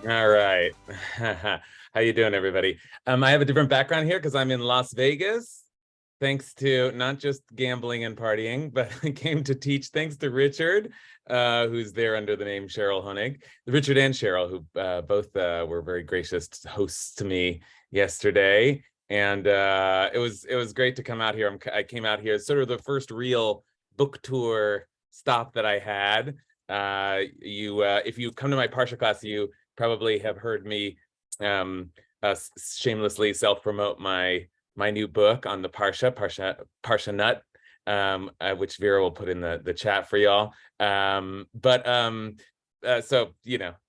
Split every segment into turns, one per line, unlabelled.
All right. How you doing, everybody? I have a different background here because I'm in Las Vegas, thanks to not just gambling and partying, but I came to teach thanks to Richard, who's there under the name Cheryl Honig. Richard and Cheryl, who both were very gracious hosts to me yesterday, and it was great to come out here. I came out here, sort of the first real book tour stop that I had. If you come to my Parsha class, you probably have heard me shamelessly self-promote my new book on the Parsha Nut, which Vera will put in the chat for y'all. So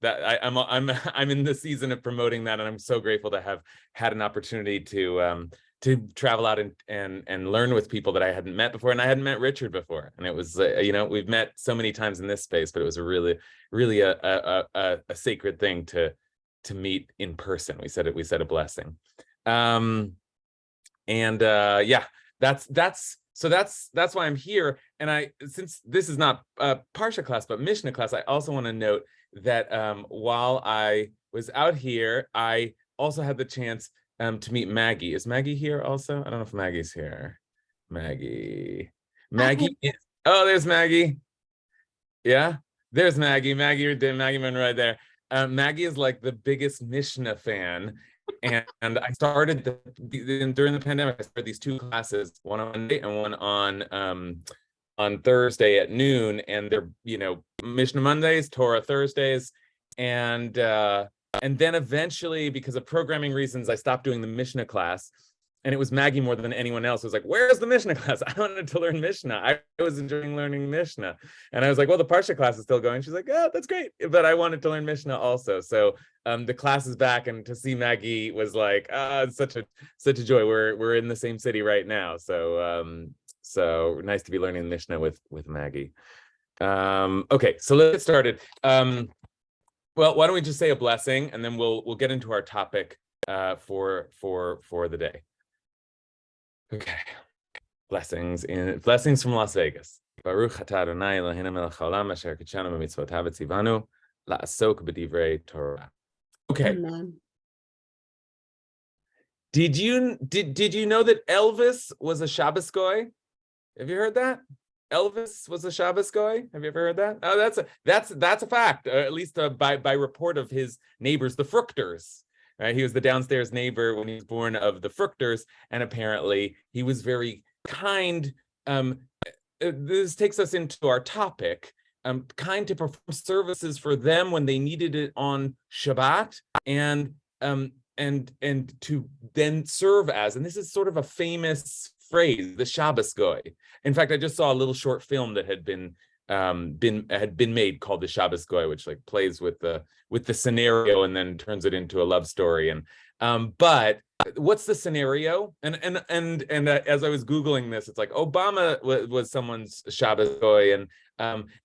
that I'm in the season of promoting that, and I'm so grateful to have had an opportunity to travel out and learn with people that I hadn't met before, and I hadn't met Richard before, and it was we've met so many times in this space, but it was a really a sacred thing to meet in person. We said a blessing. Yeah, that's why I'm here. And since this is not a Parsha class but Mishnah class, I also want to note that while I was out here, I also had the chance to meet Maggie. Is Maggie here also? I don't know if Maggie's here. Maggie is, oh, there's Maggie. Yeah, there's Maggie right there. Maggie is like the biggest Mishnah fan, and I started during the pandemic. I started these two classes, one on Monday and one on Thursday at noon, and they're Mishnah Mondays, Torah Thursdays, and then eventually, because of programming reasons, I stopped doing the Mishnah class. And it was Maggie more than anyone else. It was like, where's the Mishnah class? I wanted to learn Mishnah. I was enjoying learning Mishnah. And I was like, well, the Parsha class is still going. She's like, oh, that's great. But I wanted to learn Mishnah also. So the class is back. And to see Maggie was like, it's such a joy. We're in the same city right now. So nice to be learning Mishnah with Maggie. Okay, so let's get started. Well, why don't we just say a blessing, and then we'll get into our topic for the day. Okay. Blessings from Las Vegas. Baruch atah Adonai Eloheinu melech haolam asher kitshanu b'mitzvotav v'tzivanu la'asok b'divrei Torah. Okay. Amen. Did you know that Elvis was a Shabbos goy? Have you heard that? Elvis was a Shabbos goy. Have you ever heard that? Oh, that's a fact, at least by report of his neighbors, the Fruchters. Right? He was the downstairs neighbor when he was born of the Fruchters, and apparently he was very kind. This takes us into our topic. Kind to perform services for them when they needed it on Shabbat, and to then serve as. And this is sort of a famous phrase, the Shabbos goy. In fact, I just saw a little short film that had been made called the Shabbos goy, which like plays with the scenario and then turns it into a love story. And but what's the scenario? And as I was Googling this, it's like Obama was someone's Shabbos goy, and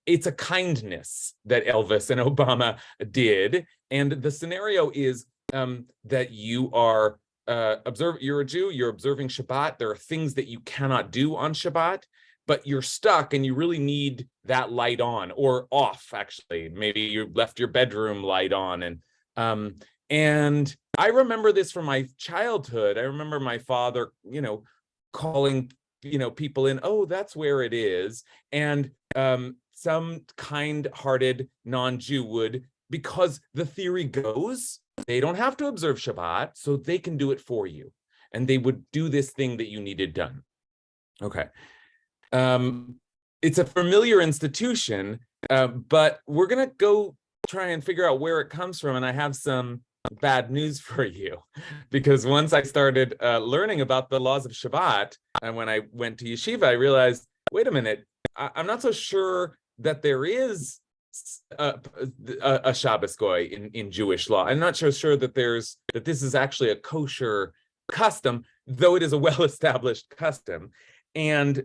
it's a kindness that Elvis and Obama did. And the scenario is that you are you're a Jew, you're observing Shabbat. There are things that you cannot do on Shabbat, but you're stuck and you really need that light on or off. Actually, maybe you left your bedroom light on. And I remember this from my childhood. I remember my father, calling, people in, oh, that's where it is. And some kind-hearted non-Jew would, because the theory goes, they don't have to observe Shabbat, so they can do it for you. And they would do this thing that you needed done. Okay. It's a familiar institution, but we're going to go try and figure out where it comes from. And I have some bad news for you, because once I started learning about the laws of Shabbat, and when I went to yeshiva, I realized, wait a minute, I'm not so sure that there is a Shabbos goy in Jewish law. I'm not so sure that this is actually a kosher custom, though it is a well-established custom. And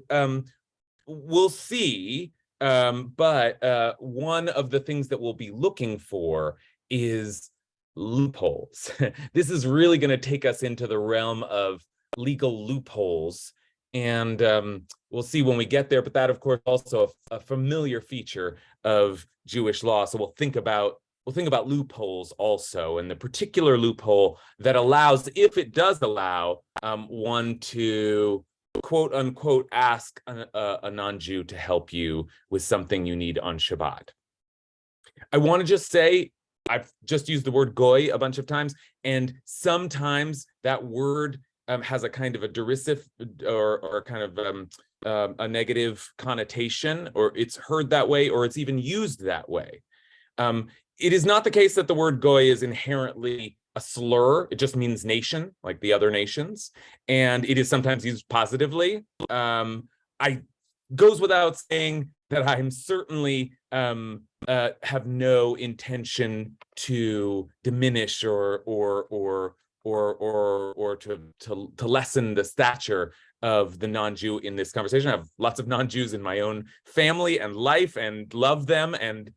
we'll see, but one of the things that we'll be looking for is loopholes. This is really going to take us into the realm of legal loopholes, and we'll see when we get there. But that, of course, also a familiar feature of Jewish law. So we'll think about we'll think about loopholes also, and the particular loophole that allows, if it does allow, one to quote unquote ask a non-Jew to help you with something you need on Shabbat. I want to just say, I've just used the word goy a bunch of times, and sometimes that word has a kind of a derisive or kind of a negative connotation, or it's heard that way, or it's even used that way. It is not the case that the word goy is inherently a slur. It just means nation, like the other nations, and it is sometimes used positively. I goes without saying that I'm certainly have no intention to diminish or to lessen the stature of the non-Jew in this conversation. I have lots of non-Jews in my own family and life, and love them and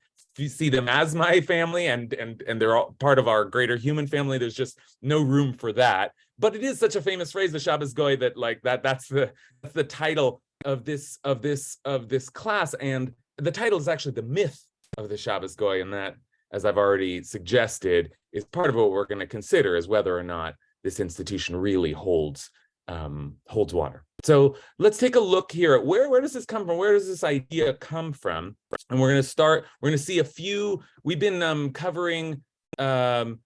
see them as my family, and they're all part of our greater human family. There's just no room for that. But it is such a famous phrase, the Shabbos Goy, that like that's the title of this class, and the title is actually the myth of the Shabbos Goy, and that, as I've already suggested, is part of what we're going to consider, is whether or not this institution really holds water. So let's take a look here at where does this come from? Where does this idea come from? And we're going to see a few. We've been covering the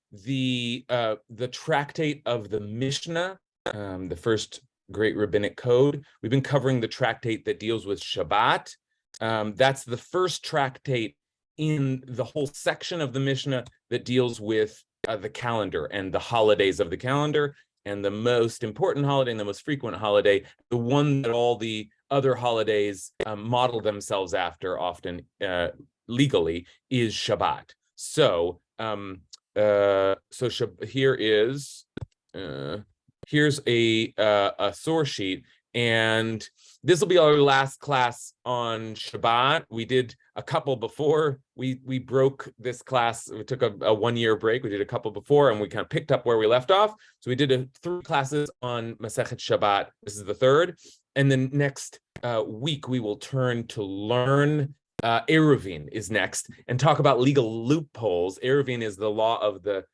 tractate of the Mishnah, the first great rabbinic code. We've been covering the tractate that deals with Shabbat. That's the first tractate in the whole section of the Mishnah that deals with the calendar and the holidays of the calendar, and the most important holiday and the most frequent holiday, the one that all the other holidays model themselves after, often legally, is Shabbat. So, here's a source sheet, and this will be our last class on Shabbat. We did a couple before we broke this class. We took a 1-year break. We did a couple before, and we kind of picked up where we left off. So we did 3 classes on Masechet Shabbat. This is the 3rd. And then next week, we will turn to learn Eruvin is next, and talk about legal loopholes. Eruvin is the law of the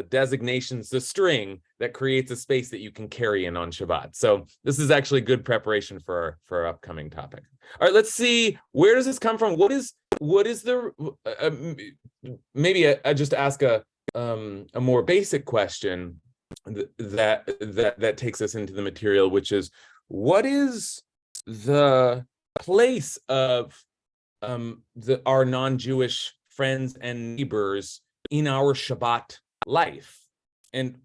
designations, the string that creates a space that you can carry in on Shabbat. So this is actually good preparation for our upcoming topic. All right, let's see, where does this come from? What is the maybe I just ask a more basic question that takes us into the material, which is, what is the place of our non-Jewish friends and neighbors in our Shabbat life? And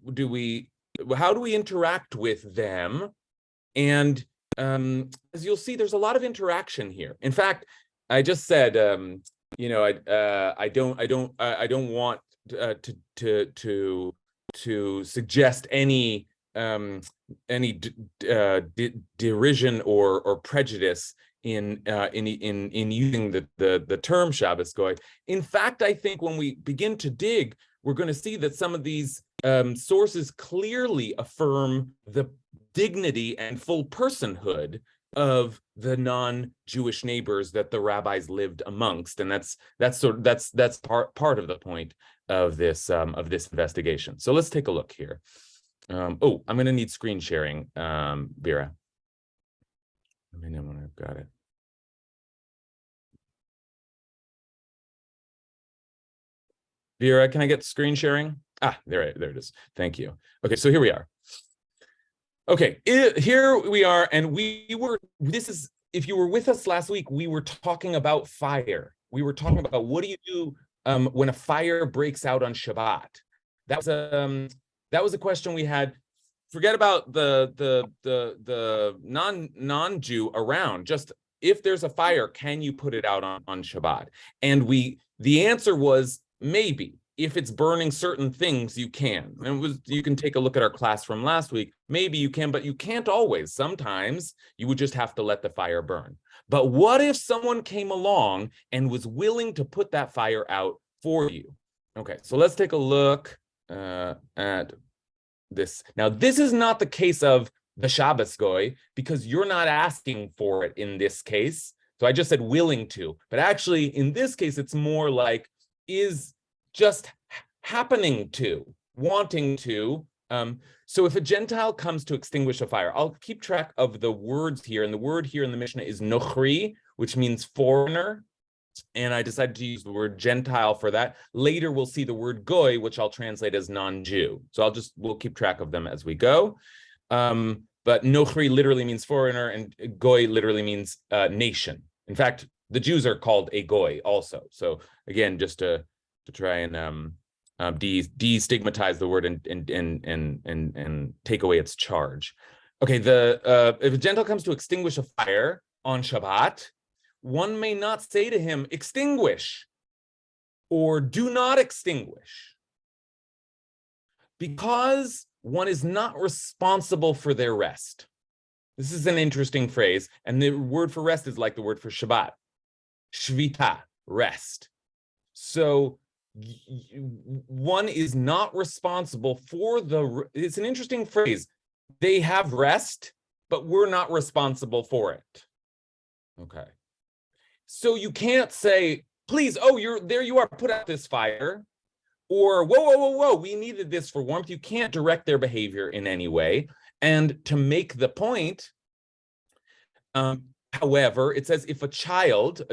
how do we interact with them? And as you'll see, there's a lot of interaction here. In fact, I just said, I don't want to suggest any derision or prejudice in using the term Shabbos Goy. In fact, I think when we begin to dig, we're going to see that some of these sources clearly affirm the dignity and full personhood of the non-Jewish neighbors that the rabbis lived amongst, and that's part of the point of this investigation. So let's take a look here. I'm going to need screen sharing, Vera. Let me know when I've got it. Vera, can I get screen sharing? There it is. Thank you. Okay, so here we are. Okay, here we are, and if you were with us last week, we were talking about fire. We were talking about, what do you do when a fire breaks out on Shabbat? That was a question we had. Forget about the non-Jew around. Just, if there's a fire, can you put it out on Shabbat? And the answer was maybe. If it's burning certain things, you can. And you can take a look at our class from last week. Maybe you can, but you can't always. Sometimes you would just have to let the fire burn. But what if someone came along and was willing to put that fire out for you? Okay, so let's take a look at this. Now, this is not the case of the Shabbos Goy, because you're not asking for it in this case. So I just said willing to, but actually in this case, it's more like, is just happening to, wanting to. So if a Gentile comes to extinguish a fire, I'll keep track of the words here. And the word here in the Mishnah is nochri, which means foreigner. And I decided to use the word Gentile for that. Later, we'll see the word goy, which I'll translate as non-Jew. So we'll keep track of them as we go. But nochri literally means foreigner, and goy literally means nation. In fact, the Jews are called a goy also. So again, just to try and destigmatize the word and take away its charge. Okay, if a Gentile comes to extinguish a fire on Shabbat, one may not say to him, extinguish, or do not extinguish, because one is not responsible for their rest. This is an interesting phrase, and the word for rest is like the word for Shabbat, shvita, rest. So one is not responsible for it's an interesting phrase. They have rest, but we're not responsible for it. Okay. So you can't say, please, there you are, put out this fire, or whoa, we needed this for warmth. You can't direct their behavior in any way. And to make the point, however, it says if a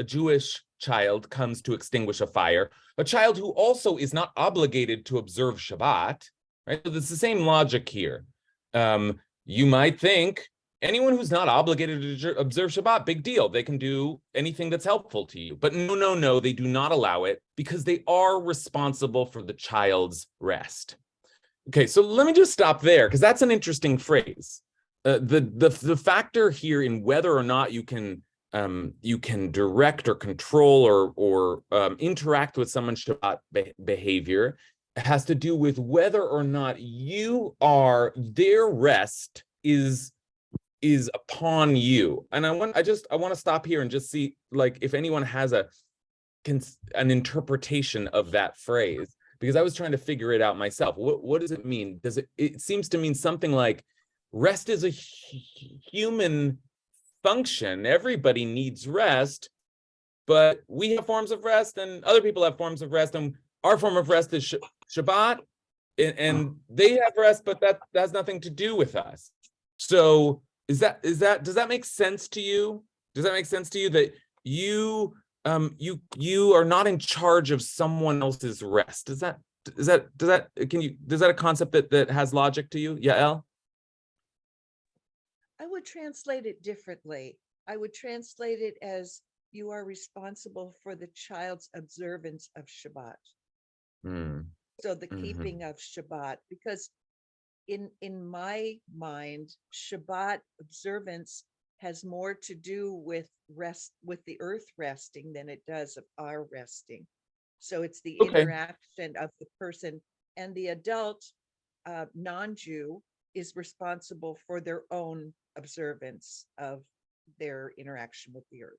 Jewish child comes to extinguish a fire, a child who also is not obligated to observe Shabbat, right? So it's the same logic here. You might think anyone who's not obligated to observe Shabbat, big deal. They can do anything that's helpful to you. But no, they do not allow it because they are responsible for the child's rest. Okay, so let me just stop there because that's an interesting phrase. The factor here in whether or not you can direct or control or interact with someone's Shabbat behavior has to do with whether or not their rest is upon you. And I want to stop here and just see like if anyone has an interpretation of that phrase, because I was trying to figure it out myself. What does it mean? It seems to mean something like rest is a human function. Everybody needs rest, but we have forms of rest and other people have forms of rest, and our form of rest is Shabbat, and they have rest, but that has nothing to do with us. So does that make sense to you? Does that make sense to you that you are not in charge of someone else's rest? Is that a concept that has logic to you, Yael?
I would translate it differently. I would translate it as you are responsible for the child's observance of Shabbat. So the keeping of Shabbat, because in my mind, Shabbat observance has more to do with rest, with the earth resting, than it does of our resting. So it's the interaction of the person, and the adult non-Jew is responsible for their own observance of their interaction with the earth.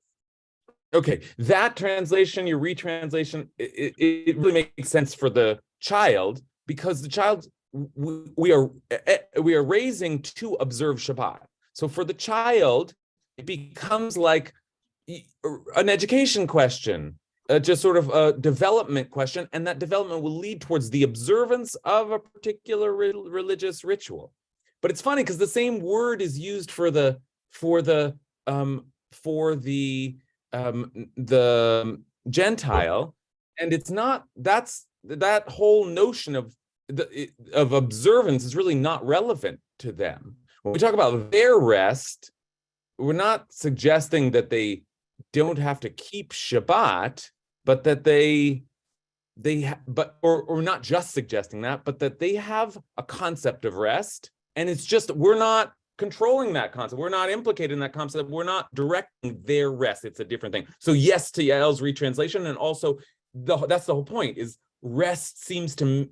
Okay, that translation, your retranslation, it really makes sense for the child, because the child we are raising to observe Shabbat. So for the child, it becomes like an education question, just sort of a development question, and that development will lead towards the observance of a particular religious ritual. But it's funny because the same word is used for the Gentile, and it's not. That whole notion of observance is really not relevant to them. When we talk about their rest, we're not suggesting that they don't have to keep Shabbat, but that or not just suggesting that, but that they have a concept of rest. And it's just, we're not controlling that concept. We're not implicated in that concept. We're not directing their rest. It's a different thing. So yes to Yael's retranslation, and also that's the whole point, is rest seems to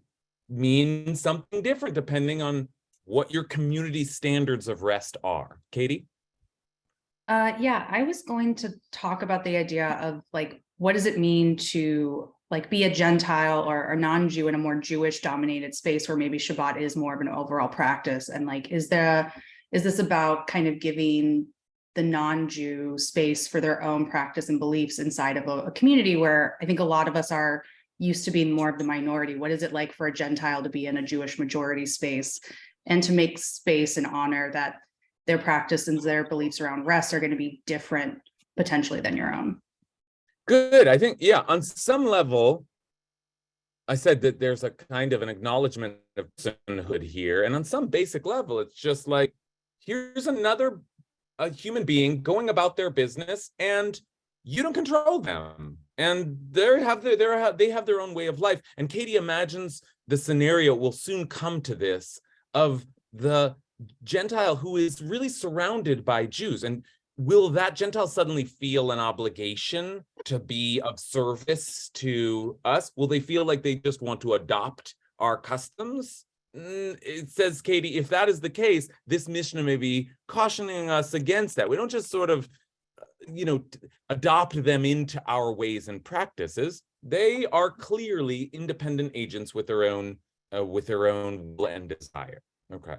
mean something different depending on what your community standards of rest are. Katie?
Yeah, I was going to talk about the idea of like, what does it mean to like be a Gentile or a non-Jew in a more Jewish dominated space where maybe Shabbat is more of an overall practice? And like, is this about kind of giving the non-Jew space for their own practice and beliefs inside of a community where I think a lot of us are used to being more of the minority? What is it like for a Gentile to be in a Jewish majority space and to make space and honor that their practice and their beliefs around rest are going to be different potentially than your own?
Good. I think, yeah, on some level, I said that there's a kind of an acknowledgement of personhood here. And on some basic level, it's just like, here's another a human being going about their business, and you don't control them. And they have their own way of life. And Katie imagines the scenario will soon come to this of the Gentile who is really surrounded by Jews. And will that Gentile suddenly feel an obligation to be of service to us? Will they feel like they just want to adopt our customs? It says, Katie, if that is the case, this Mishnah may be cautioning us against that. We don't just sort of, adopt them into our ways and practices. They are clearly independent agents with their own will and desire. Okay.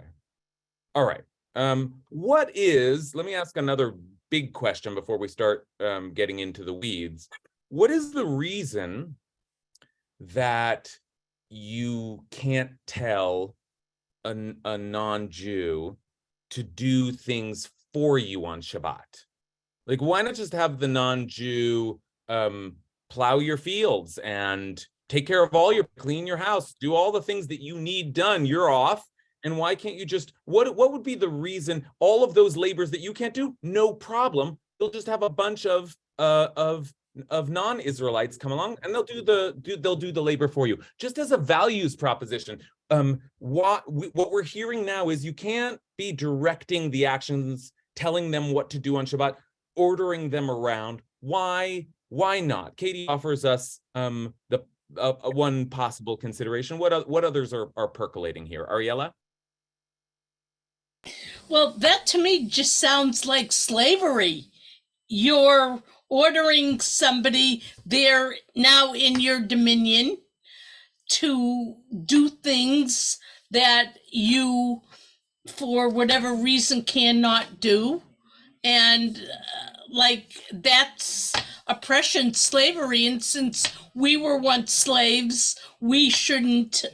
All right. Let me ask another big question before we start getting into the weeds. What is the reason that you can't tell a non-Jew to do things for you on Shabbat? Like, why not just have the non-Jew plow your fields and take care of clean your house, do all the things that you need done? You're off. And why can't you just, what would be the reason all of those labors that you can't do? No problem. They'll just have a bunch of non-Israelites come along and they'll do the labor for you. Just as a values proposition. What we're hearing now is you can't be directing the actions, telling them what to do on Shabbat, ordering them around. Why not? Katie offers us one possible consideration. What others are percolating here? Ariella?
Well, that to me just sounds like slavery. You're ordering somebody, they're now in your dominion, to do things that you, for whatever reason, cannot do. And that's oppression, slavery. And since we were once slaves, we shouldn't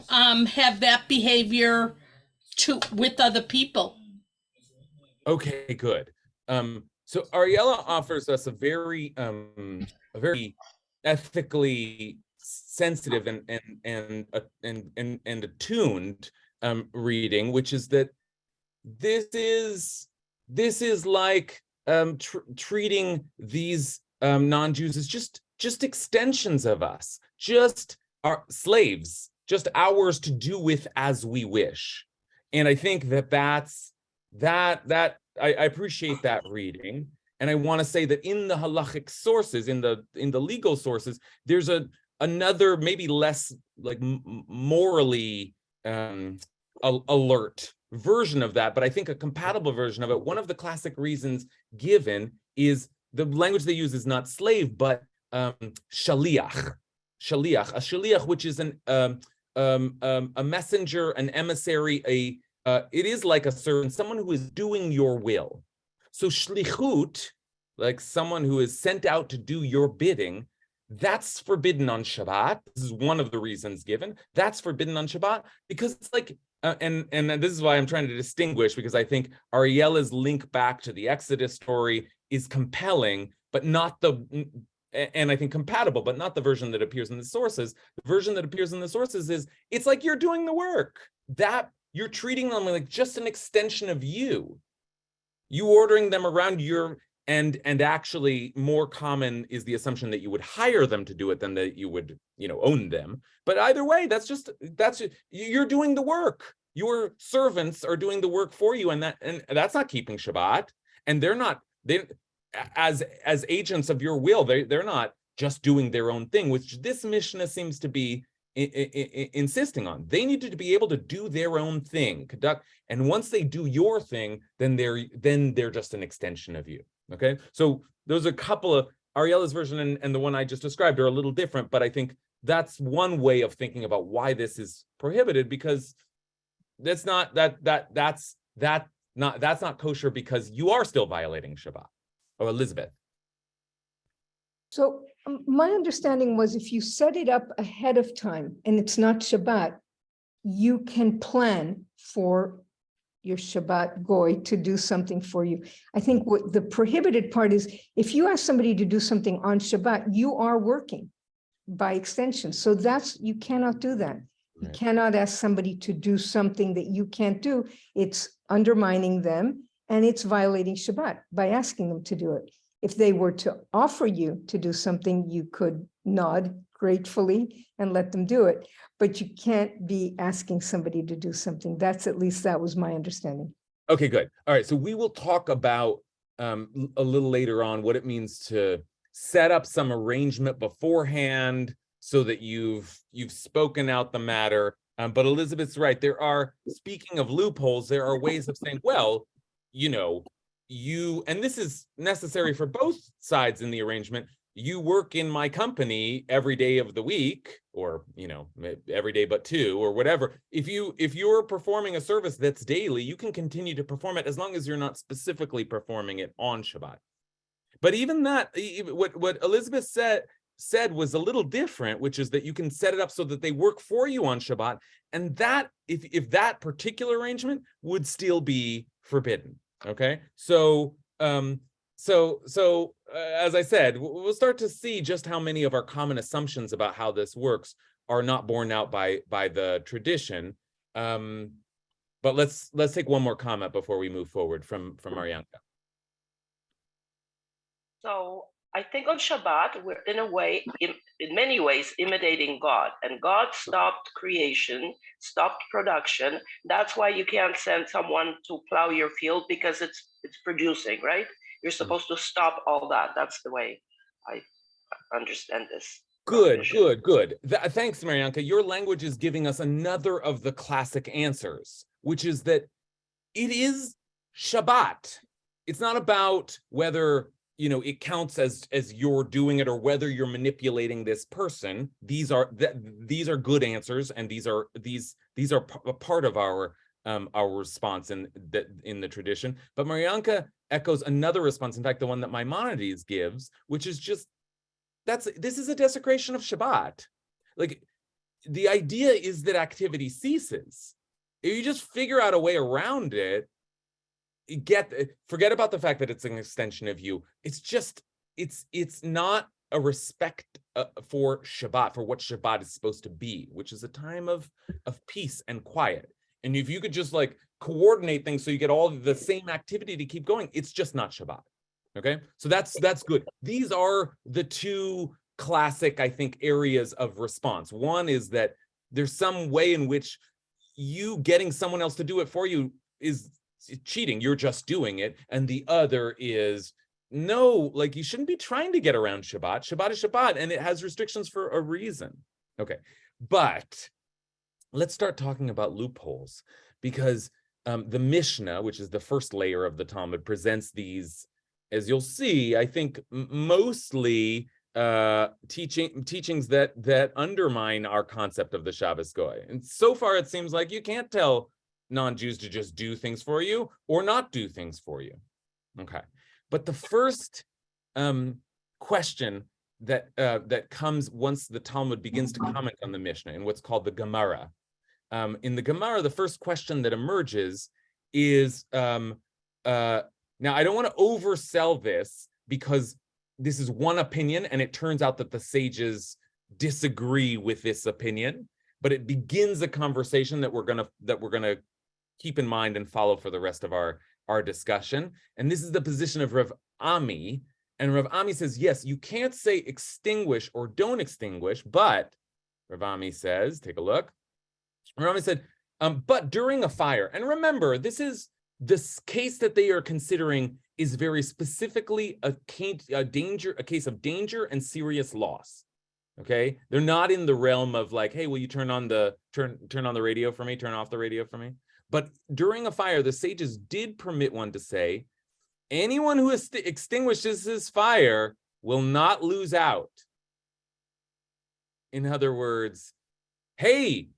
have that behavior with other people.
Okay, good. So Ariella offers us a very ethically sensitive and attuned reading, which is that this is like treating these non-Jews as just extensions of us, just our slaves, just ours to do with as we wish. And I think that's I appreciate that reading. And I want to say that in the halachic sources, in the legal sources, there's another maybe less like morally alert version of that, but I think a compatible version of it. One of the classic reasons given is the language they use is not slave, but shaliach, a shaliach, which is a messenger, an emissary, it is like a servant, someone who is doing your will. So shlichut, like someone who is sent out to do your bidding, that's forbidden on Shabbat. This is one of the reasons given. That's forbidden on Shabbat because it's like, and this is why I'm trying to distinguish, because I think Ariella's link back to the Exodus story is compelling, but not and I think compatible, but not the version that appears in the sources. The version that appears in the sources is, it's like you're doing the work, that you're treating them like just an extension of you. You ordering them around and actually more common is the assumption that you would hire them to do it than that you would, own them. But either way, you're doing the work. Your servants are doing the work for you, and that's not keeping Shabbat. And they as agents of your will, they're not just doing their own thing, which this Mishnah seems to be insisting on. They needed to be able to do their own thing, and once they do your thing, then they're just an extension of you. Okay, so those are a couple of Ariella's version and the one I just described are a little different, but I think that's one way of thinking about why this is prohibited, because that's not kosher, because you are still violating Shabbat. Oh, Elizabeth.
So My understanding was if you set it up ahead of time and it's not Shabbat, you can plan for your Shabbat goy to do something for you. I think what the prohibited part is, if you ask somebody to do something on Shabbat, you are working by extension. So you cannot do that. You
Right.
cannot ask somebody to do something that you can't do. It's undermining them and it's violating Shabbat by asking them to do it. If they were to offer you to do something, you could nod gratefully and let them do it. But you can't be asking somebody to do something. At least that was my understanding.
Okay, good. All right, so we will talk about a little later on what it means to set up some arrangement beforehand so that you've spoken out the matter. But Elizabeth's right. Speaking of loopholes, there are ways of saying, well, and this is necessary for both sides in the arrangement. You work in my company every day of the week, or every day but 2, or whatever. If you're performing a service that's daily, you can continue to perform it as long as you're not specifically performing it on Shabbat. But even that, what Elizabeth said was a little different, which is that you can set it up so that they work for you on Shabbat, and that if that particular arrangement would still be forbidden. Okay, so as I said, we'll start to see just how many of our common assumptions about how this works are not borne out by the tradition. But let's take one more comment before we move forward from Marianka.
So I think on Shabbat, we're in a way, in many ways, imitating God. And God stopped creation, stopped production. That's why you can't send someone to plow your field, because it's producing, right? You're supposed to stop all that. That's the way I understand this.
Good. Thanks, Marianka. Your language is giving us another of the classic answers, which is that it is Shabbat. It's not about whether it counts as you're doing it or whether you're manipulating this person. These are good answers, and these are a part of our response in the tradition. But Marianka echoes another response, in fact, the one that Maimonides gives, which is just this is a desecration of Shabbat. Like, the idea is that activity ceases. If you just figure out a way around it, forget about the fact that it's an extension of you. It's just it's not a respect for Shabbat, for what Shabbat is supposed to be, which is a time of peace and quiet. And if you could just coordinate things so you get all the same activity to keep going, it's just not Shabbat. Okay, so that's good. These are the two classic, I think, areas of response. One is that there's some way in which you getting someone else to do it for you is cheating. You're just doing it. And the other is, no, you shouldn't be trying to get around Shabbat. Shabbat is Shabbat, and it has restrictions for a reason. Okay, but let's start talking about loopholes, because the Mishnah, which is the first layer of the Talmud, presents these, as you'll see, I think mostly teachings that undermine our concept of the Shabbos Goy. And so far, it seems like you can't tell non-Jews to just do things for you or not do things for you. Okay, but the first question that comes once the Talmud begins to comment on the Mishnah in what's called the Gemara. In the Gemara, the first question that emerges is, now I don't want to oversell this, because this is one opinion, and it turns out that the sages disagree with this opinion, but it begins a conversation that we're gonna keep in mind and follow for the rest of our discussion. And this is the position of Rav Ami. And Rav Ami says, yes, you can't say extinguish or don't extinguish, but Rav Ami says, take a look. Rav Ami said, but during a fire, and remember, this case that they are considering is very specifically a case of danger and serious loss. Okay, they're not in the realm of hey, will you turn on the radio for me, turn off the radio for me? But during a fire, the sages did permit one to say, anyone who extinguishes his fire will not lose out. In other words, hey,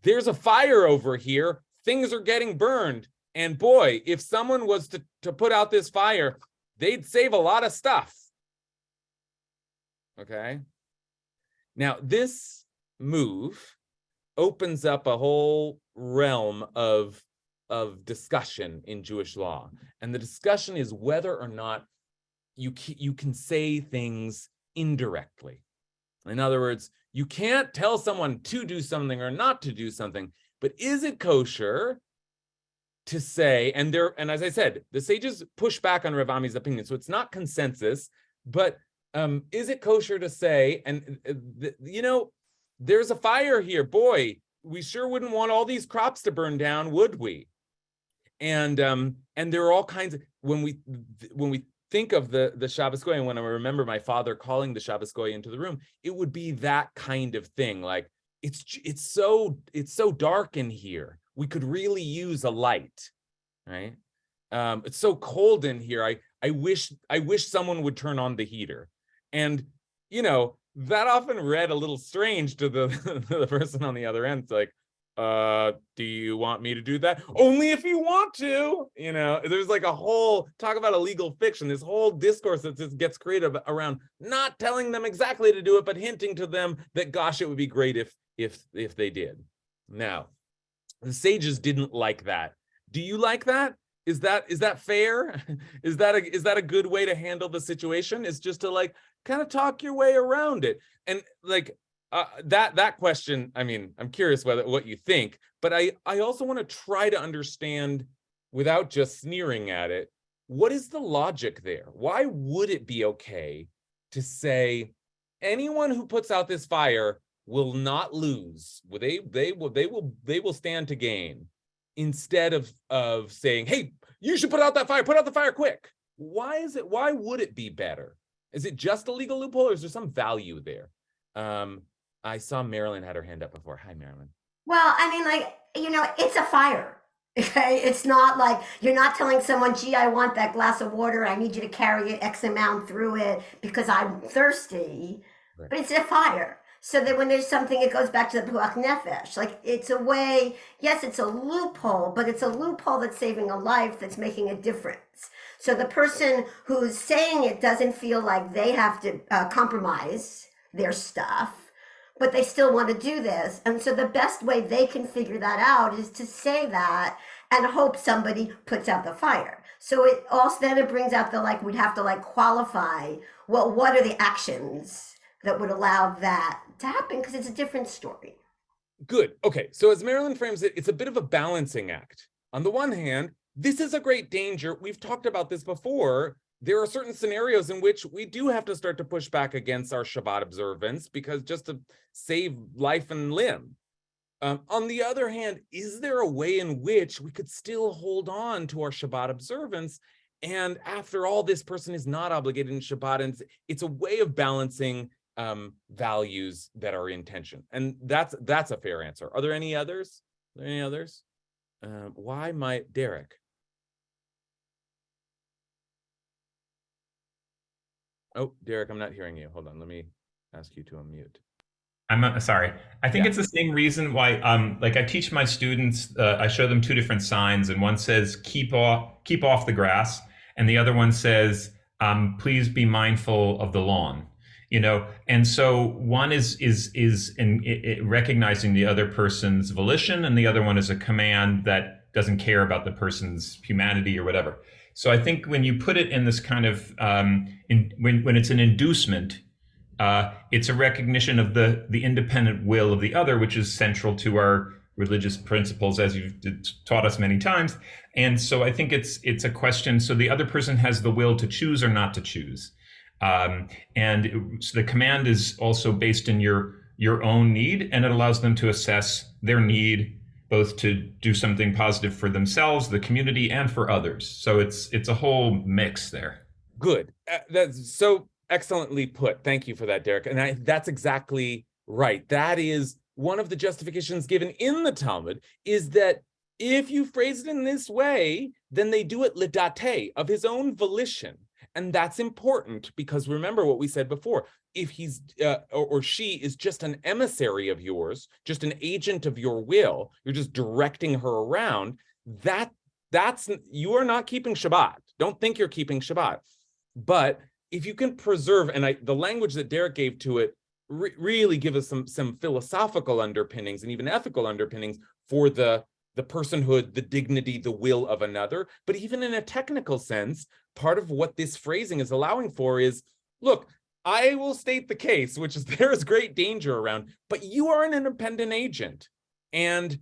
there's a fire over here, things are getting burned, and boy, if someone was to put out this fire, they'd save a lot of stuff. Okay. Now, this move opens up a whole realm of discussion in Jewish law. And the discussion is whether or not you can say things indirectly. In other words, you can't tell someone to do something or not to do something, but is it kosher to say, and as I said, the sages push back on Rav Ami's opinion, so it's not consensus, but is it kosher to say, and there's a fire here, boy, we sure wouldn't want all these crops to burn down, would we? And there are all kinds of, when we think of the Shabbos Goy, and when I remember my father calling the Shabbos Goy into the room, it would be that kind of thing, like it's so dark in here, we could really use a light, right? It's so cold in here, I wish someone would turn on the heater. And that often read a little strange to the person on the other end. It's like, do you want me to do that? Only if you want to. There's like a whole, talk about a legal fiction, this whole discourse that just gets created around not telling them exactly to do it, but hinting to them that, gosh, it would be great if they did. Now, the sages didn't like that. Do you like that? Is that fair? Is that a good way to handle the situation? Is just to like kind of talk your way around it? And like that question, I mean, I'm curious what you think, but I also want to try to understand, without just sneering at it, what is the logic there? Why would it be okay to say anyone who puts out this fire will not lose? They will stand to gain, instead of saying, hey, you should put out the fire quick. Why would it be better? Is it just a legal loophole, or is there some value there? I saw Marilyn had her hand up before. Hi, Marilyn.
Well, I mean, it's a fire. Okay, it's not like you're not telling someone, gee, I want that glass of water, I need you to carry it X amount through it because I'm thirsty. Right. But it's a fire. So that when there's something, it goes back to the Puach Nefesh. Like, it's a way, yes, it's a loophole, but it's a loophole that's saving a life, that's making a difference. So the person who's saying it doesn't feel like they have to compromise their stuff, but they still want to do this. And so the best way they can figure that out is to say that and hope somebody puts out the fire. So it also, then it brings out we'd have to qualify, well, what are the actions that would allow that to happen, because it's a different story.
Good. Okay. So as Marilyn frames it, it's a bit of a balancing act. On the one hand, this is a great danger. We've talked about this before. There are certain scenarios in which we do have to start to push back against our Shabbat observance, because just to save life and limb. On the other hand, is there a way in which we could still hold on to our Shabbat observance? And after all, this person is not obligated in Shabbat, and it's a way of balancing values that are in tension. And that's a fair answer. Are there any others? Why might Derek? Oh, Derek, I'm not hearing you. Hold on, let me ask you to unmute.
I'm sorry. I think it's the same reason why, I teach my students, I show them two different signs, and one says keep off the grass, and the other one says please be mindful of the lawn. And so one is in recognizing the other person's volition, and the other one is a command that doesn't care about the person's humanity or whatever. So I think when you put it in this kind of when it's an inducement, it's a recognition of the independent will of the other, which is central to our religious principles, as you've taught us many times. And so I think it's a question. So the other person has the will to choose or not to choose. And so the command is also based in your own need, and it allows them to assess their need, both to do something positive for themselves, the community, and for others. So it's a whole mix there.
Good. That's so excellently put. Thank you for that, Derek. And that's exactly right. That is one of the justifications given in the Talmud, is that if you phrase it in this way, then they do it lidate, of his own volition. And that's important, because remember what we said before, if he's or she is just an emissary of yours, just an agent of your will, you're just directing her around, that's you are not keeping Shabbat. Don't think you're keeping Shabbat. But if you can preserve, and the language that Derek gave to it really give us some philosophical underpinnings and even ethical underpinnings for the personhood, the dignity, the will of another. But even in a technical sense, part of what this phrasing is allowing for is, look, I will state the case, which is there is great danger around, but you are an independent agent. And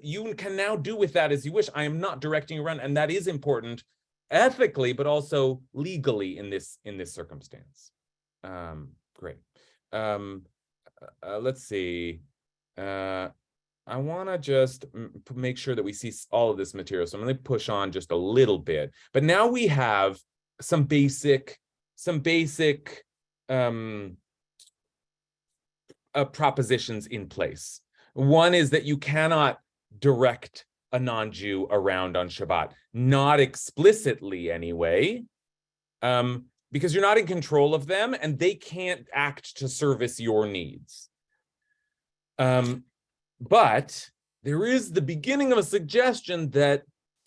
you can now do with that as you wish. I am not directing you around, and that is important ethically, but also legally in this circumstance. Great. Let's see. I want to just make sure that we see all of this material. So I'm going to push on just a little bit. But now we have some basic propositions in place. One is that you cannot direct a non-Jew around on Shabbat, not explicitly anyway, because you're not in control of them and they can't act to service your needs. But there is the beginning of a suggestion that,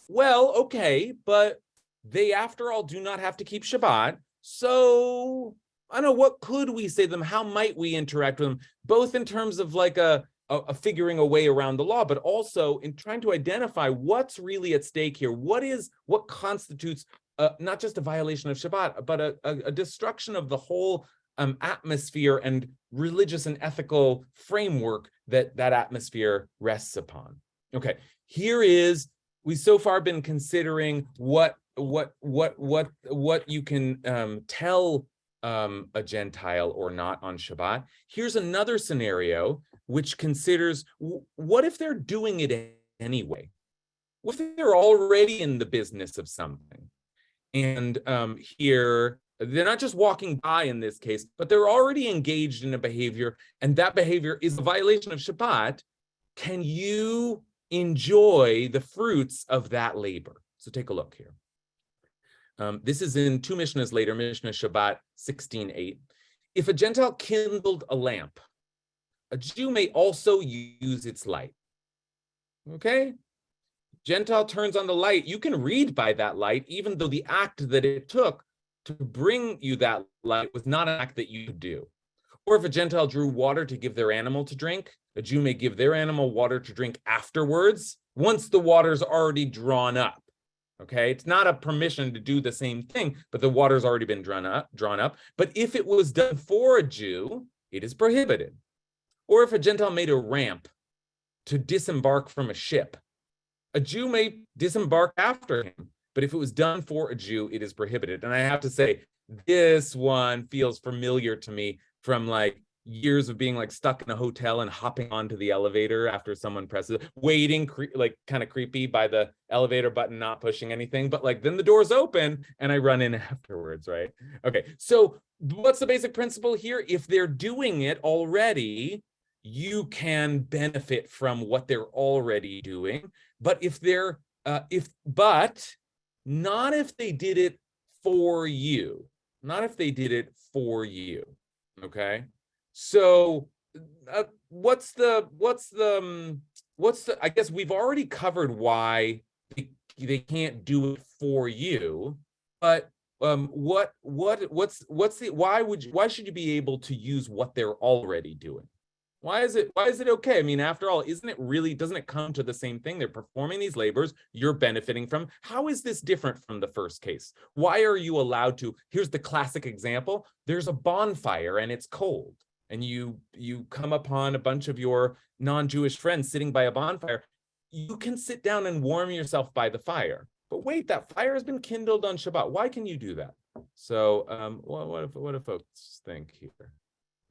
well, okay, but they, after all, do not have to keep Shabbat. So I don't know, what could we say to them? How might we interact with them, both in terms of like a figuring a way around the law, but also in trying to identify what's really at stake here. What constitutes not just a violation of Shabbat, but a destruction of the whole atmosphere and religious and ethical framework that atmosphere rests upon. Okay, we've so far been considering what you can tell a Gentile or not on Shabbat. Here's another scenario which considers, what if they're doing it anyway? What if they're already in the business of something? And here, they're not just walking by in this case, but they're already engaged in a behavior, and that behavior is a violation of Shabbat. Can you enjoy the fruits of that labor? So take a look here. This is in 2 Mishnahs later, Mishnah Shabbat 16:8. If a Gentile kindled a lamp, a Jew may also use its light. Okay? Gentile turns on the light. You can read by that light, even though the act that it took to bring you that light was not an act that you could do. Or if a Gentile drew water to give their animal to drink, a Jew may give their animal water to drink afterwards, once the water's already drawn up. Okay, it's not a permission to do the same thing, but the water's already been drawn up. But if it was done for a Jew, it is prohibited. Or if a Gentile made a ramp to disembark from a ship, a Jew may disembark after him, but if it was done for a Jew, it is prohibited. And I have to say, this one feels familiar to me from like years of being like stuck in a hotel and hopping onto the elevator after someone presses it, waiting, like kind of creepy by the elevator button, not pushing anything, but like then the doors open and I run in afterwards, right? Okay, so what's the basic principle here? If they're doing it already, you can benefit from what they're already doing. But if they're, not if they did it for you. Not if they did it for you. Okay. So what's the I guess we've already covered why they can't do it for you, but why should you be able to use what they're already doing? Why is it okay? I mean, after all, doesn't it come to the same thing? They're performing these labors, you're benefiting from. How is this different from the first case? Why are you allowed to? Here's the classic example. There's a bonfire and it's cold, and you come upon a bunch of your non-Jewish friends sitting by a bonfire. You can sit down and warm yourself by the fire. But wait, that fire has been kindled on Shabbat. Why can you do that? So what do folks think here?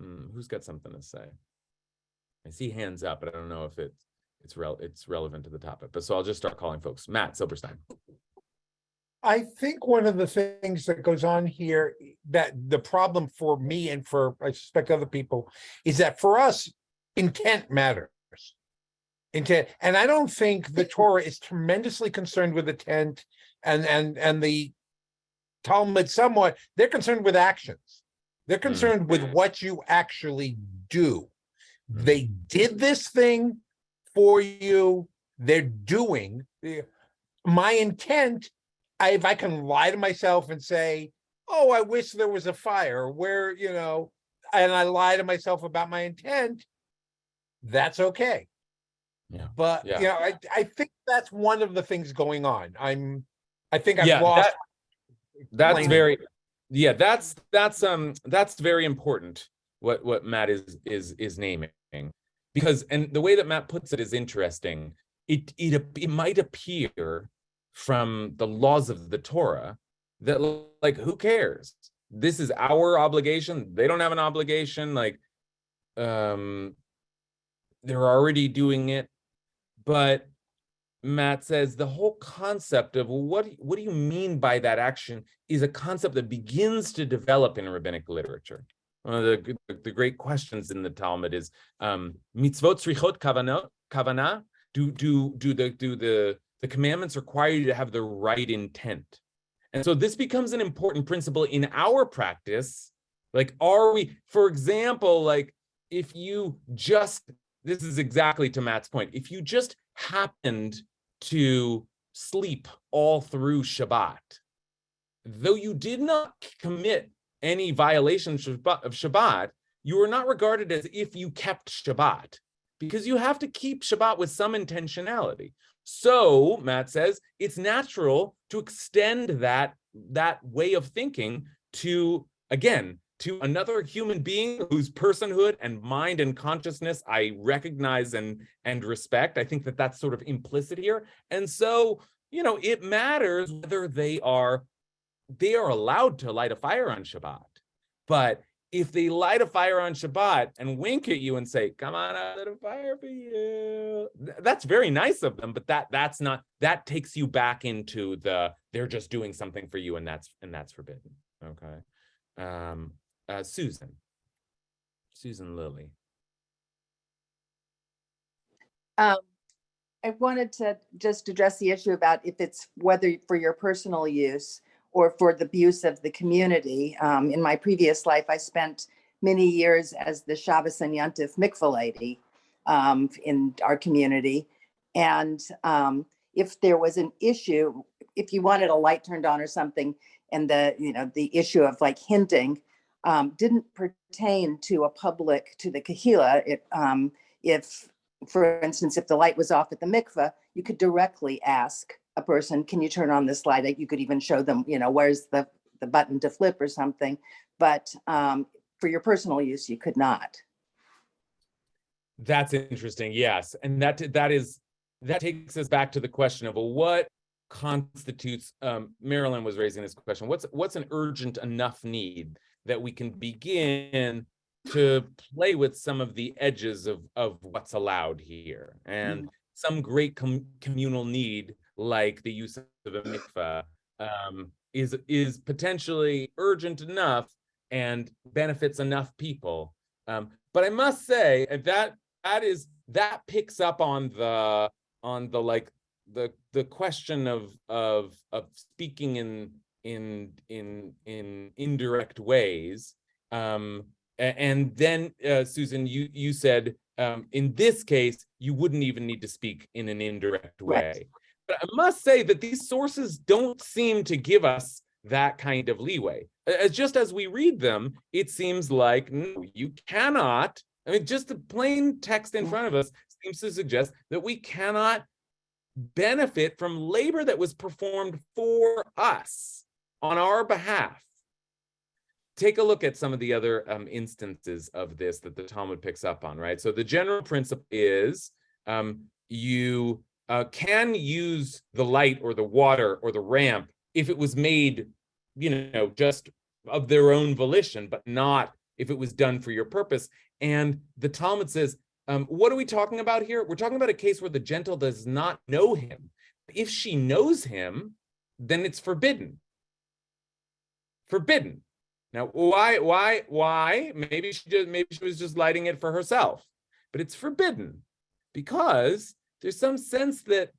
Who's got something to say? I see hands up, but I don't know if it's relevant to the topic. But so I'll just start calling folks. Matt Silberstein.
I think one of the things that goes on here, that the problem for me and for I suspect other people, is that for us, intent matters. Intent, and I don't think the Torah is tremendously concerned with intent, and the Talmud somewhat. They're concerned with actions. They're concerned with what you actually do. They did this thing for you. They're doing my intent. If I can lie to myself and say, oh, I wish there was a fire where, and I lie to myself about my intent, that's okay.
Yeah.
But,
Yeah.
I think that's one of the things going on. I think I've lost.
That's very, that's very important. What Matt is naming, because, and the way that Matt puts it is interesting. It might appear from the laws of the Torah that, like, who cares? This is our obligation. They don't have an obligation. Like, they're already doing it. But Matt says the whole concept of, well, what do you mean by that action is a concept that begins to develop in rabbinic literature. One of the great questions in the Talmud is, mitzvot tzrichot kavana. Do the commandments require you to have the right intent? And so this becomes an important principle in our practice. Like, are we, for example, like, if you just, this is exactly to Matt's point, if you just happened to sleep all through Shabbat, though you did not commit any violation of Shabbat, you are not regarded as if you kept Shabbat, because you have to keep Shabbat with some intentionality. So, Matt says, it's natural to extend that way of thinking to, again, to another human being whose personhood and mind and consciousness I recognize and respect. I think that that's sort of implicit here. And so, it matters whether they are allowed to light a fire on Shabbat. But if they light a fire on Shabbat and wink at you and say, come on, I lit a fire for you, that's very nice of them, but that takes you back into they're just doing something for you, and that's forbidden. Okay. Susan Lilly.
I wanted to just address the issue about if it's whether for your personal use or for the use of the community. In my previous life, I spent many years as the Shabbos and Yontif mikveh lady in our community. And if there was an issue, if you wanted a light turned on or something, and the issue of like hinting didn't pertain to the kahila. If, for instance, if the light was off at the mikveh, you could directly ask a person, can you turn on this light? You could even show them, where's the button to flip or something. But for your personal use, you could not.
That's interesting. Yes. And that takes us back to the question of, well, what constitutes, Marilyn was raising this question, what's an urgent enough need that we can begin to play with some of the edges of what's allowed here. And some great communal need, like the use of a mikveh, is potentially urgent enough and benefits enough people. But I must say that picks up on the question of speaking in indirect ways. And then Susan, you said in this case you wouldn't even need to speak in an indirect way. Right. But I must say that these sources don't seem to give us that kind of leeway. Just as we read them, it seems like, no, you cannot. I mean, just the plain text in front of us seems to suggest that we cannot benefit from labor that was performed for us on our behalf. Take a look at some of the other instances of this that the Talmud picks up on, right? So the general principle is you can use the light or the water or the ramp if it was made, just of their own volition, but not if it was done for your purpose. And the Talmud says, what are we talking about here? We're talking about a case where the Gentile does not know him. If she knows him, then it's forbidden. Forbidden. Now, why? Maybe she was just lighting it for herself, but it's forbidden because there's some sense that,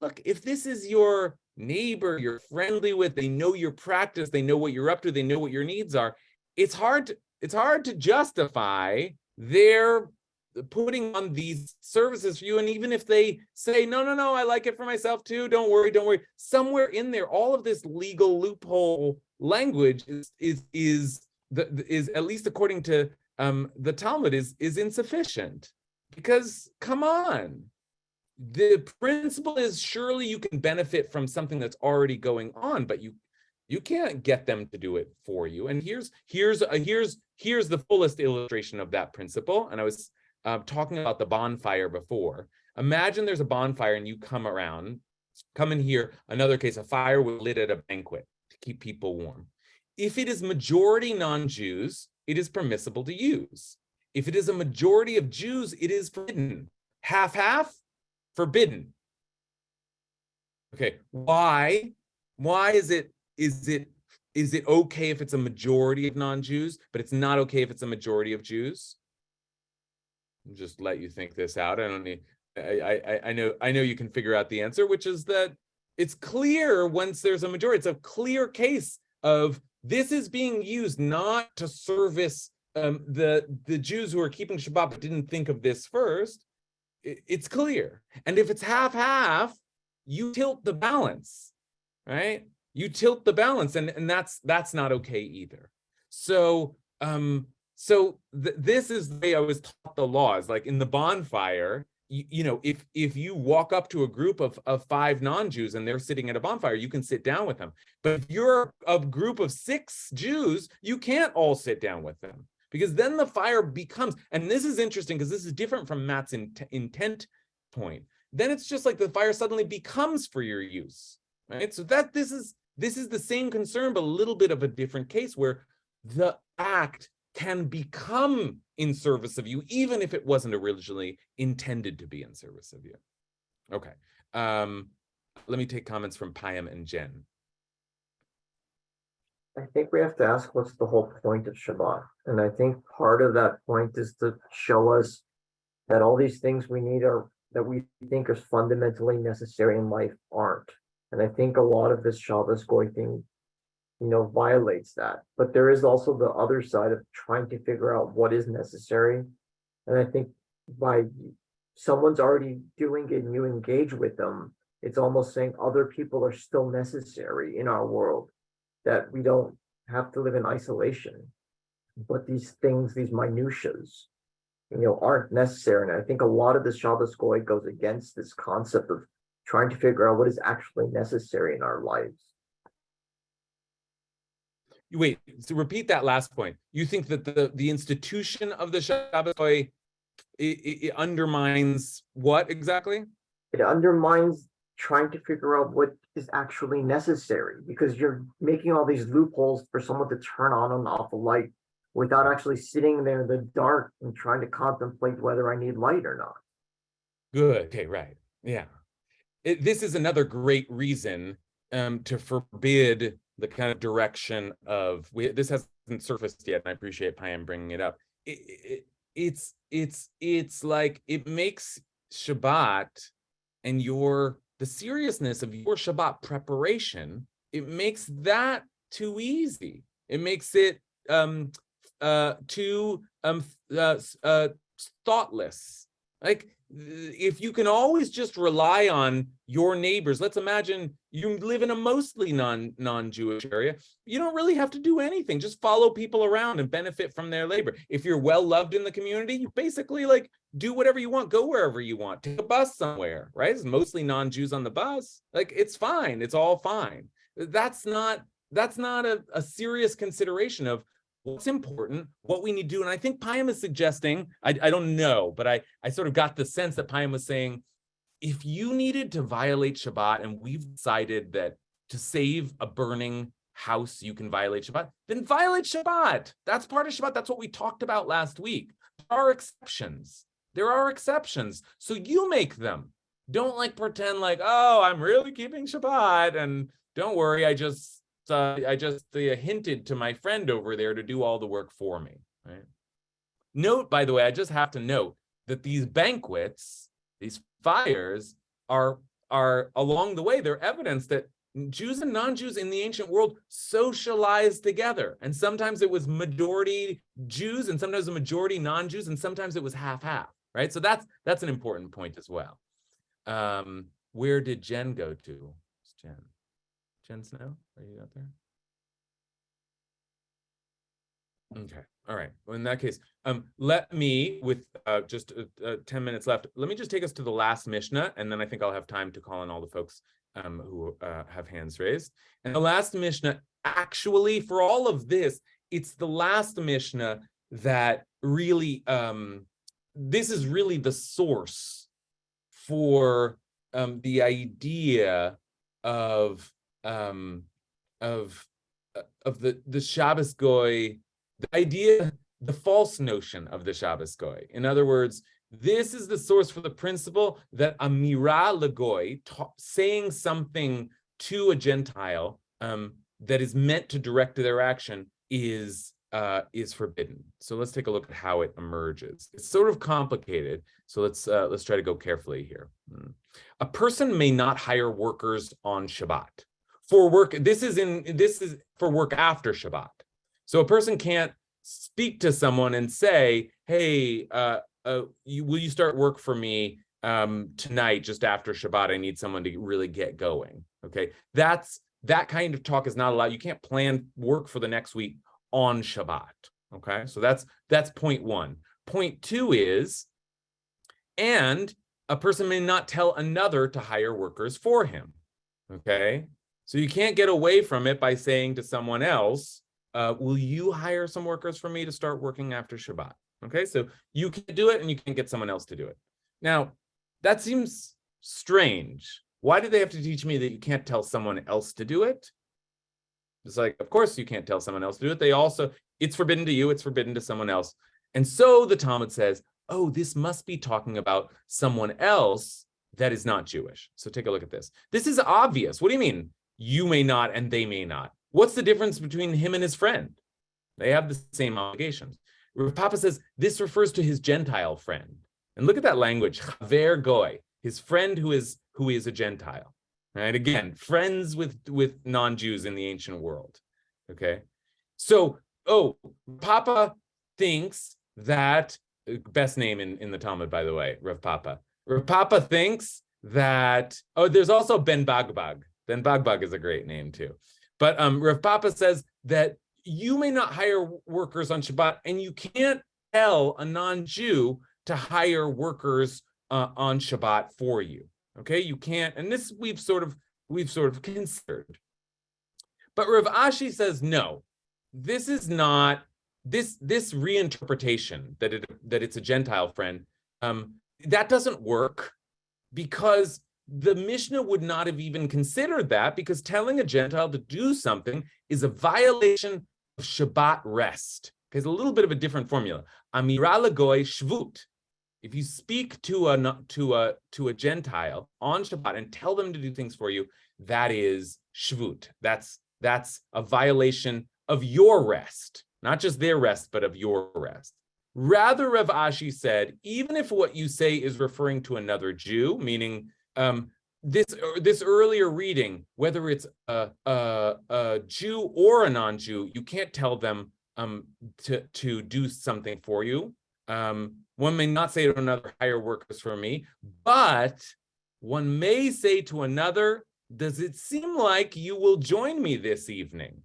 look, if this is your neighbor, you're friendly with, they know your practice, they know what you're up to, they know what your needs are. It's hard to justify their putting on these services for you. And even if they say, no, I like it for myself too, don't worry. Somewhere in there, all of this legal loophole language is at least according to the Talmud is insufficient, because come on, the principle is surely you can benefit from something that's already going on, but you can't get them to do it for you. And here's the fullest illustration of that principle. And I was talking about the bonfire before. Imagine there's a bonfire and you come in here, another case, a fire was lit at a banquet to keep people warm. If it is majority non-Jews, it is permissible to use. If it is a majority of Jews, it is forbidden. Half, forbidden. Okay, why is it okay if it's a majority of non-Jews, but it's not okay if it's a majority of Jews? I'll just let you think this out. I know you can figure out the answer, which is that it's clear once there's a majority. It's a clear case of this is being used not to service the Jews who are keeping Shabbat but didn't think of this first. It's clear. And if it's half, you tilt the balance, right? You tilt the balance, and that's not okay either. So this is the way I was taught the laws. Like in the bonfire, if you walk up to a group of 5 non-Jews and they're sitting at a bonfire, you can sit down with them. But if you're a group of 6 Jews, you can't all sit down with them, because then the fire becomes, and this is interesting because this is different from Matt's intent point. Then it's just like the fire suddenly becomes for your use, right? So this is the same concern, but a little bit of a different case where the act can become in service of you, even if it wasn't originally intended to be in service of you. Okay. Let me take comments from Payam and Jen.
I think we have to ask, what's the whole point of Shabbat? And I think part of that point is to show us that all these things we need that we think are fundamentally necessary in life aren't. And I think a lot of this Shabbos Goy thing, violates that. But there is also the other side of trying to figure out what is necessary. And I think by someone's already doing it and you engage with them, it's almost saying other people are still necessary in our world, that we don't have to live in isolation. But these things, these minutiaes, aren't necessary. And I think a lot of the Shabbos Goy goes against this concept of trying to figure out what is actually necessary in our lives.
Wait, so repeat that last point. You think that the institution of the Shabbos Goy it undermines what exactly?
It undermines trying to figure out what is actually necessary, because you're making all these loopholes for someone to turn on and off a light without actually sitting there in the dark and trying to contemplate whether I need light or not.
Good. Okay, right. Yeah. This is another great reason to forbid the kind of direction of this hasn't surfaced yet, and I appreciate Payam bringing it up. It's like it makes Shabbat and the seriousness of your Shabbat preparation, it makes that too easy. It makes it too thoughtless. Like, if you can always just rely on your neighbors, let's imagine you live in a mostly non-Jewish area, you don't really have to do anything. Just follow people around and benefit from their labor. If you're well loved in the community, you basically do whatever you want, go wherever you want, take a bus somewhere, right? It's mostly non-Jews on the bus. It's fine. It's all fine. That's not a serious consideration of what's important, what we need to do. And I think Payam is suggesting, I don't know, but I sort of got the sense that Payam was saying, if you needed to violate Shabbat, and we've decided that to save a burning house, you can violate Shabbat, then violate Shabbat. That's part of Shabbat. That's what we talked about last week. There are exceptions. So you make them. Don't pretend oh, I'm really keeping Shabbat. And don't worry, I just hinted to my friend over there to do all the work for me. Right? Note, by the way, I just have to note that these banquets, these fires, are along the way, they're evidence that Jews and non-Jews in the ancient world socialized together. And sometimes it was majority Jews, and sometimes a majority non-Jews, and sometimes it was half-half. Right? So that's an important point as well. Where did Jen go to? Jen Snow, are you out there? Okay. All right. Well, in that case, let me, with just 10 minutes left, let me just take us to the last Mishnah, and then I think I'll have time to call on all the folks who have hands raised. And the last Mishnah, actually, for all of this, it's the last Mishnah that really, this is really the source for the idea of the Shabbos Goy, the idea, the false notion of the Shabbos Goy. In other words, this is the source for the principle that Amira Lagoy, saying something to a Gentile that is meant to direct their action, is forbidden. So let's take a look at how it emerges. It's sort of complicated, so let's try to go carefully here. A person may not hire workers on Shabbat for work. This is for work after Shabbat. So a person can't speak to someone and say, "Hey, will you start work for me tonight, just after Shabbat? I need someone to really get going." Okay, that kind of talk is not allowed. You can't plan work for the next week on Shabbat. Okay, so that's point one. Point two is, and a person may not tell another to hire workers for him. Okay, so you can't get away from it by saying to someone else, will you hire some workers for me to start working after Shabbat? Okay, so you can do it and you can get someone else to do it. Now, that seems strange. Why do they have to teach me that you can't tell someone else to do it? It's like, of course you can't tell someone else to do it. It's forbidden to you, it's forbidden to someone else. And so the Talmud says, oh, this must be talking about someone else that is not Jewish. So take a look at this. This is obvious. What do you mean? You may not and they may not. What's the difference between him and his friend? They have the same obligations. Rav Papa says this refers to his Gentile friend. And look at that language, chaver goy, his friend who is a Gentile. Right? Again, friends with non-Jews in the ancient world. Okay. So, Papa thinks that, best name in the Talmud, by the way, Rav Papa. Rav Papa thinks that, there's also Ben Bagbag. Ben Bagbag is a great name too. But Rav Papa says that you may not hire workers on Shabbat, and you can't tell a non-Jew to hire workers on Shabbat for you. Okay, you can't, and this we've sort of considered. But Rav Ashi says no. This is not this reinterpretation that it's a Gentile friend. That doesn't work, because the Mishnah would not have even considered that, because telling a Gentile to do something is a violation of Shabbat rest. There's a little bit of a different formula. Amira lagoy shvut. If you speak to a Gentile on Shabbat and tell them to do things for you, that is shvut. That's a violation of your rest, not just their rest, but of your rest. Rather, Rav Ashi said, even if what you say is referring to another Jew, meaning this earlier reading, whether it's a Jew or a non-Jew, you can't tell them to do something for you. One may not say to another, hire workers for me, but one may say to another, does it seem like you will join me this evening?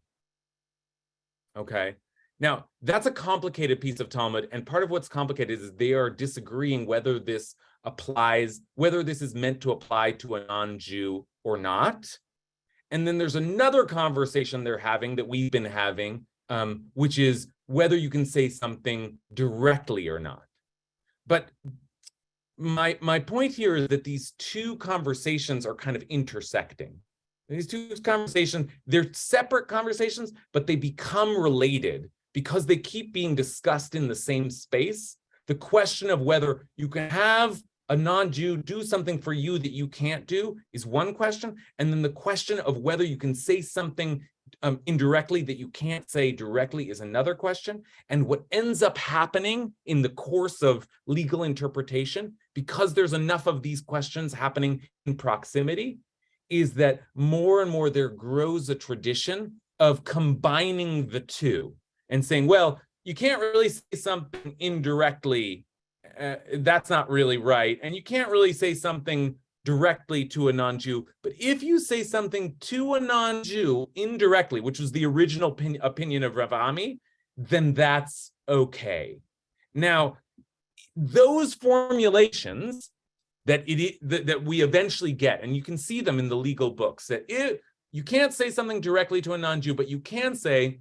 Okay. Now, that's a complicated piece of Talmud, and part of what's complicated is they are disagreeing whether this applies, whether this is meant to apply to a non-Jew or not. And then there's another conversation they're having that we've been having, which is whether you can say something directly or not. But my point here is that these two conversations are kind of intersecting. These two conversations, they're separate conversations, but they become related because they keep being discussed in the same space. The question of whether you can have a non-Jew do something for you that you can't do is one question. And then the question of whether you can say something indirectly that you can't say directly is another question. And what ends up happening in the course of legal interpretation, because there's enough of these questions happening in proximity, is that more and more there grows a tradition of combining the two and saying, well, you can't really say something indirectly. That's not really right. And you can't really say something directly to a non-Jew. But if you say something to a non-Jew indirectly, which was the original opinion of Rav Ami, then that's okay. Now, those formulations that we eventually get, and you can see them in the legal books, that you can't say something directly to a non-Jew, but you can say,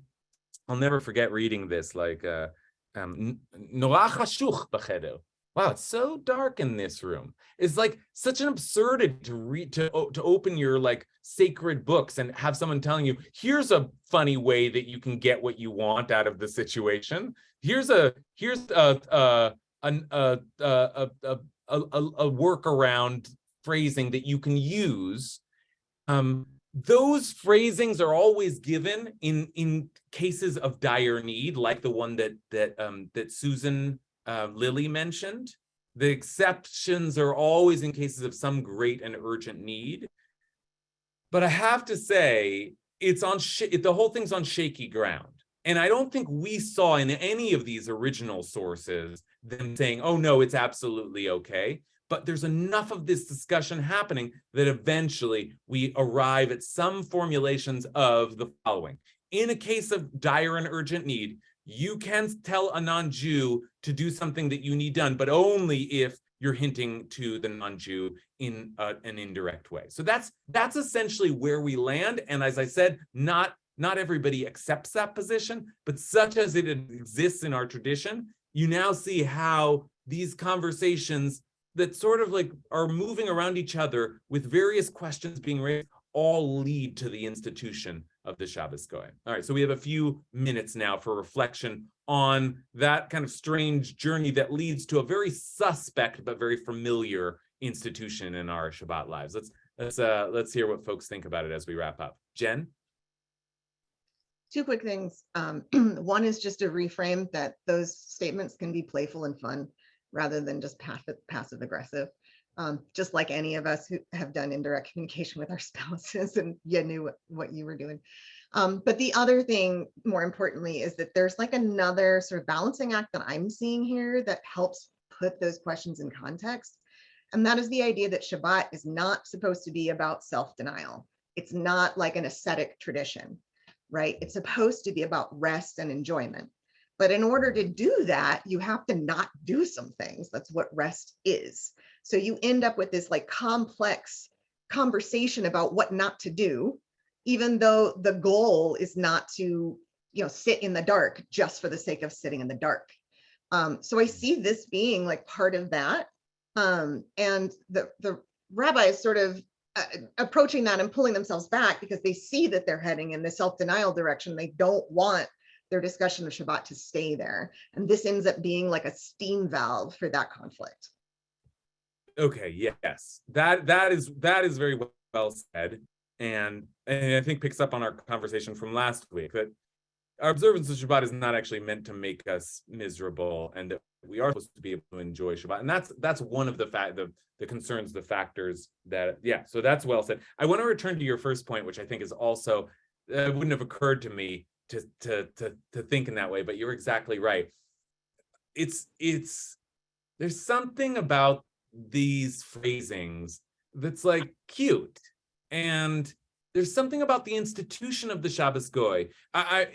I'll never forget reading this, like, "Norah chashuch b'cheder." Wow, it's so dark in this room. It's like such an absurdity to read, to open your like sacred books and have someone telling you, here's a funny way that you can get what you want out of the situation. Here's a workaround phrasing that you can use. Those phrasings are always given in cases of dire need, like the one that Susan Lilly mentioned. The exceptions are always in cases of some great and urgent need. But I have to say, the whole thing's on shaky ground. And I don't think we saw in any of these original sources them saying, oh no, it's absolutely okay. But there's enough of this discussion happening that eventually we arrive at some formulations of the following. In a case of dire and urgent need, you can tell a non-Jew to do something that you need done, but only if you're hinting to the non-Jew in an indirect way. So that's essentially where we land. And as I said, not everybody accepts that position, but such as it exists in our tradition, you now see how these conversations that sort of like are moving around each other with various questions being raised all lead to the institution of the Shabbos Goy. All right, so we have a few minutes now for reflection on that kind of strange journey that leads to a very suspect but very familiar institution in our Shabbat lives. Let's hear what folks think about it as we wrap up. Jen?
Two quick things. One is just to reframe that those statements can be playful and fun rather than just passive aggressive. Just like any of us who have done indirect communication with our spouses and you knew what you were doing. But the other thing, more importantly, is that there's like another sort of balancing act that I'm seeing here that helps put those questions in context. And that is the idea that Shabbat is not supposed to be about self-denial. It's not like an ascetic tradition, right? It's supposed to be about rest and enjoyment. But in order to do that, you have to not do some things. That's what rest is. So you end up with this like complex conversation about what not to do, even though the goal is not to, sit in the dark just for the sake of sitting in the dark. So I see this being like part of that. And the rabbi is sort of approaching that and pulling themselves back because they see that they're heading in the self-denial direction. They don't want their discussion of Shabbat to stay there. And this ends up being like a steam valve for that conflict.
Okay, yes, that is very well said, and I think picks up on our conversation from last week that our observance of Shabbat is not actually meant to make us miserable, and that we are supposed to be able to enjoy Shabbat, and that's one of the concerns, the factors that So that's well said. I want to return to your first point, which I think is also wouldn't have occurred to me to think in that way, but you're exactly right. There's something about these phrasings that's like cute, and there's something about the institution of the Shabbos Goy. I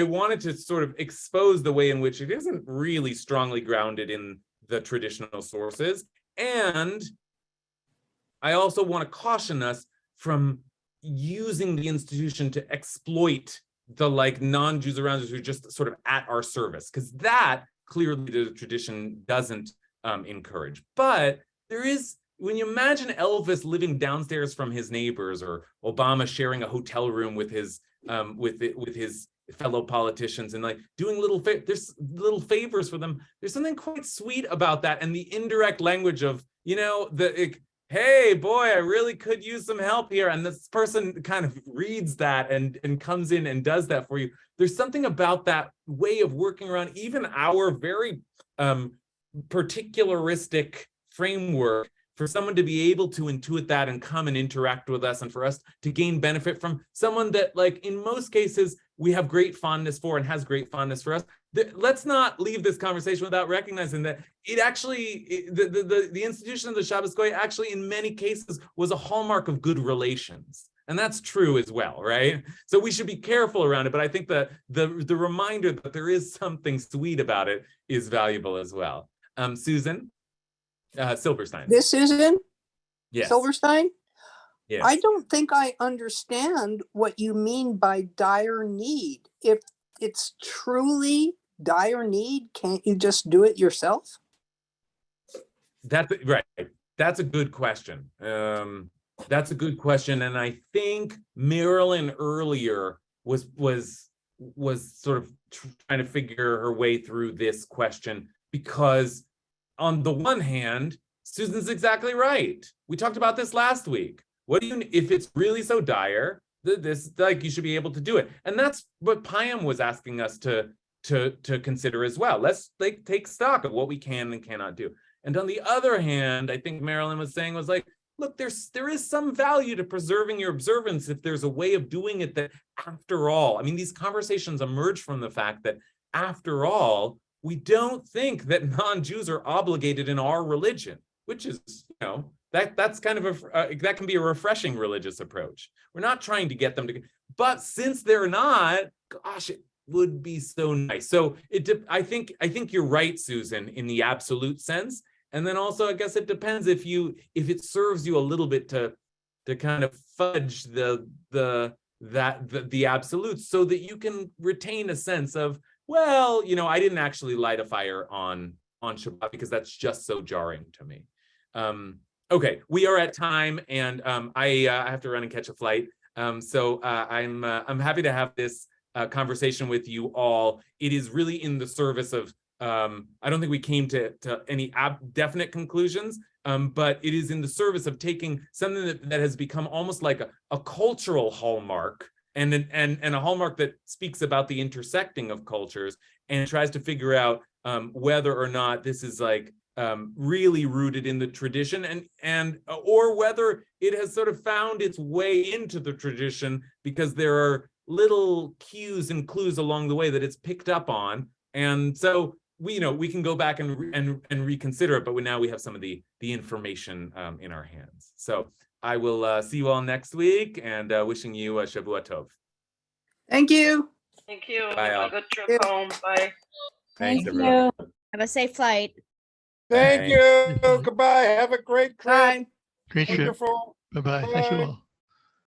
wanted to sort of expose the way in which it isn't really strongly grounded in the traditional sources, and I also want to caution us from using the institution to exploit the like non-Jews around us who are just sort of at our service, because that clearly the tradition doesn't encourage. But there is, when you imagine Elvis living downstairs from his neighbors, or Obama sharing a hotel room with his fellow politicians and like doing there's little favors for them. There's something quite sweet about that, and the indirect language of hey boy, I really could use some help here, and this person kind of reads that and comes in and does that for you. There's something about that way of working around even our very particularistic framework, for someone to be able to intuit that and come and interact with us, and for us to gain benefit from someone that, like, in most cases we have great fondness for and has great fondness for us. Let's not leave this conversation without recognizing that it actually, the institution of the Shabbos Goy actually in many cases was a hallmark of good relations. And that's true as well, right? So we should be careful around it. But I think the reminder that there is something sweet about it is valuable as well. Susan Silverstein.
This Susan
Yes.
Silverstein?
Yes.
I don't think I understand what you mean by dire need. If it's truly dire need, can't you just do it yourself?
That's right. That's a good question. That's a good question, and I think Marilyn earlier was sort of trying to figure her way through this question, because on the one hand, Susan's exactly right. We talked about this last week. What do you, if it's really so dire, this, like, you should be able to do it, and that's what Payam was asking us to consider as well. Let's take stock of what we can and cannot do. And on the other hand, I think Marilyn was saying was like, look, there is some value to preserving your observance if there's a way of doing it that, after all, I mean, these conversations emerge from the fact that, after all, we don't think that non-Jews are obligated in our religion, which is, that's kind of that can be a refreshing religious approach. We're not trying to get them to, but since they're not, gosh, it would be so nice. So I think you're right, Susan, in the absolute sense. And then also, I guess it depends if it serves you a little bit to kind of fudge the absolutes, so that you can retain a sense of, well, I didn't actually light a fire on Shabbat because that's just so jarring to me. Okay, we are at time, and I have to run and catch a flight. So I'm happy to have this conversation with you all. It is really in the service of, I don't think we came to any definite conclusions, but it is in the service of taking something that has become almost like a cultural hallmark, and a hallmark that speaks about the intersecting of cultures, and tries to figure out whether or not this is like really rooted in the tradition, or whether it has sort of found its way into the tradition because there are little cues and clues along the way that it's picked up on. And so we can go back and reconsider it, but now we have some of the information in our hands. So I will see you all next week, and wishing you a Shavua Tov.
Thank you.
Thank you.
Bye,
Have
all.
a good trip home. Bye.
Thanks,
Thank
everyone.
you. Have a safe flight.
Thank you. Goodbye. Have a great trip.
Bye.
Great trip.
Wonderful.
Bye-bye. Thank you all.